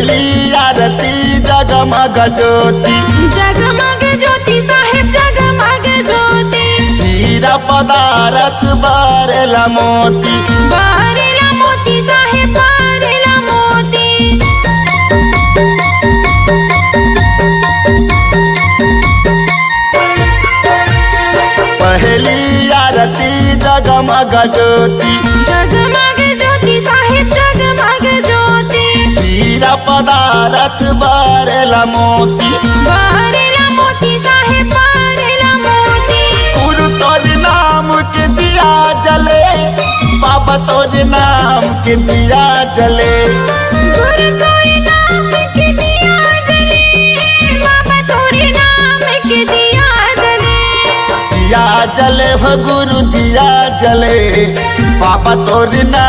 पहली आरती जगमग ज्योति, जगमग ज्योति साहेब जगमग ज्योति। हीरा पदारथ बारेला मोती, बारेला मोती साहेब बारेला मोती। पहली आरती जगमग ज्योति, जगमग ज्योति साहेब जगमग ज्योति। हीरा पदारथ बारेला मोती, बारेला मोती साहेब बारेला मोती। गुरु तोर नाम के दिया जले, बाबा तोर नाम के दिया जले। गुरु तोरे नाम के दिया जले, बाबा तोरे नाम के दिया जले। दिया जले हो गुरु दिया जले, बाबा तोर नाम